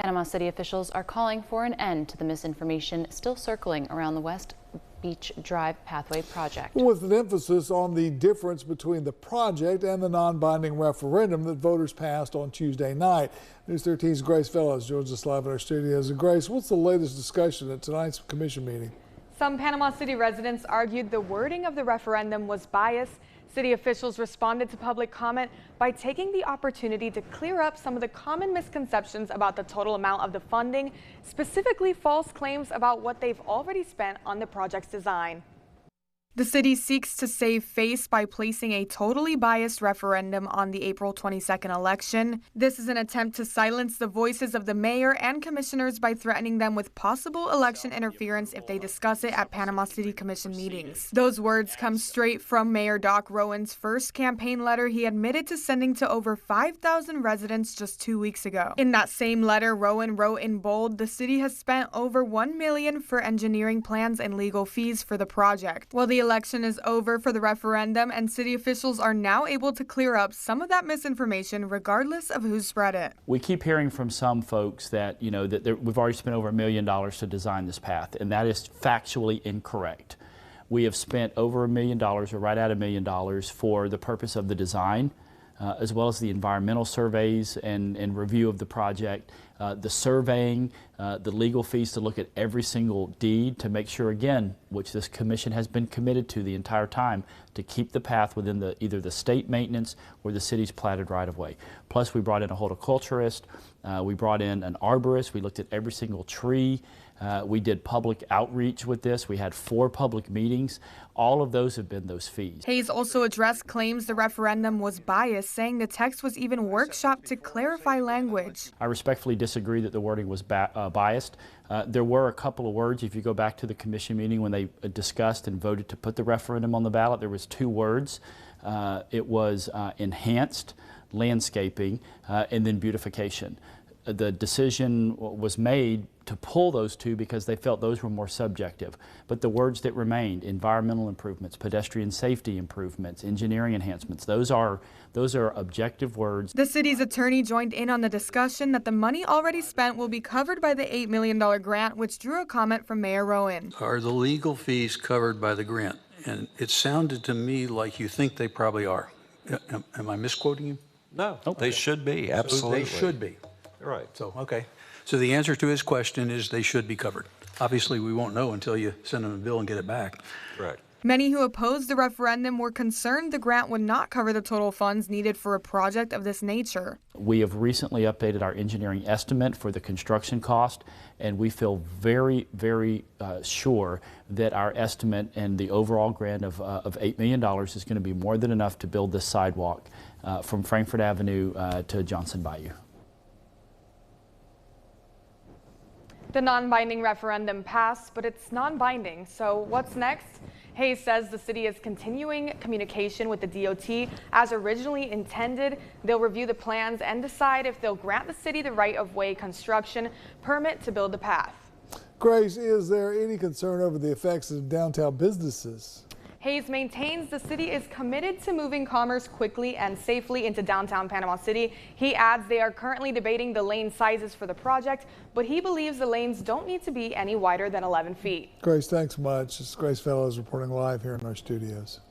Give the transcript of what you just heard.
Panama City officials are calling for an end to the misinformation still circling around the West Beach Drive Pathway project. With an emphasis on the difference between the project and the non-binding referendum that voters passed on Tuesday night. News 13's Grace Fellows joins us live in our studios. And Grace, what's the latest discussion at tonight's commission meeting? Some Panama City residents argued the wording of the referendum was biased. City officials responded to public comment by taking the opportunity to clear up some of the common misconceptions about the total amount of the funding, specifically false claims about what they've already spent on the project's design. The city seeks to save face by placing a totally biased referendum on the April 22nd election. This is an attempt to silence the voices of the mayor and commissioners by threatening them with possible election interference if they discuss it at Panama City Commission meetings. Those words come straight from Mayor Doc Rowan's first campaign letter he admitted to sending to over 5,000 residents just 2 weeks ago. In that same letter, Rowan wrote in bold, the city has spent over $1 million for engineering plans and legal fees for the project. While the election is over for the referendum, and city officials are now able to clear up some of that misinformation regardless of who spread it. We keep hearing from some folks that, we've already spent over $1 million to design this path, and that is factually incorrect. We have spent over $1 million, or right at $1 million, for the purpose of the design, as well as the environmental surveys and review of the project, the surveying, the legal fees to look at every single deed to make sure, again, which this commission has been committed to the entire time, to keep the path within either the state maintenance or the city's platted right-of-way. Plus, we brought in a horticulturist, we brought in an arborist, we looked at every single tree. We did public outreach with this. We had 4 public meetings. All of those have been those fees. Hayes also addressed claims the referendum was biased, saying the text was even workshopped to clarify language. I respectfully disagree that the wording was biased. There were a couple of words, if you go back to the commission meeting when they discussed and voted to put the referendum on the ballot, there was 2 words. It was enhanced landscaping and then beautification. The decision was made to pull those 2 because they felt those were more subjective. But the words that remained, environmental improvements, pedestrian safety improvements, engineering enhancements, those are objective words. The city's attorney joined in on the discussion that the money already spent will be covered by the $8 million grant, which drew a comment from Mayor Rowan. Are the legal fees covered by the grant? And it sounded to me like you think they probably are. Am I misquoting you? No, they should be, absolutely. So they should be. Right. So, okay. So the answer to his question is they should be covered. Obviously, we won't know until you send them a bill and get it back. Correct. Many who opposed the referendum were concerned the grant would not cover the total funds needed for a project of this nature. We have recently updated our engineering estimate for the construction cost, and we feel very, very sure that our estimate and the overall grant of $8 million is going to be more than enough to build this sidewalk from Frankfurt Avenue to Johnson Bayou. The non-binding referendum passed, but it's non-binding. So what's next? Hayes says the city is continuing communication with the DOT as originally intended. They'll review the plans and decide if they'll grant the city the right-of-way construction permit to build the path. Grace, is there any concern over the effects of downtown businesses? Hayes maintains the city is committed to moving commerce quickly and safely into downtown Panama City. He adds they are currently debating the lane sizes for the project, but he believes the lanes don't need to be any wider than 11 feet. Grace, thanks much. It's Grace Fellows reporting live here in our studios.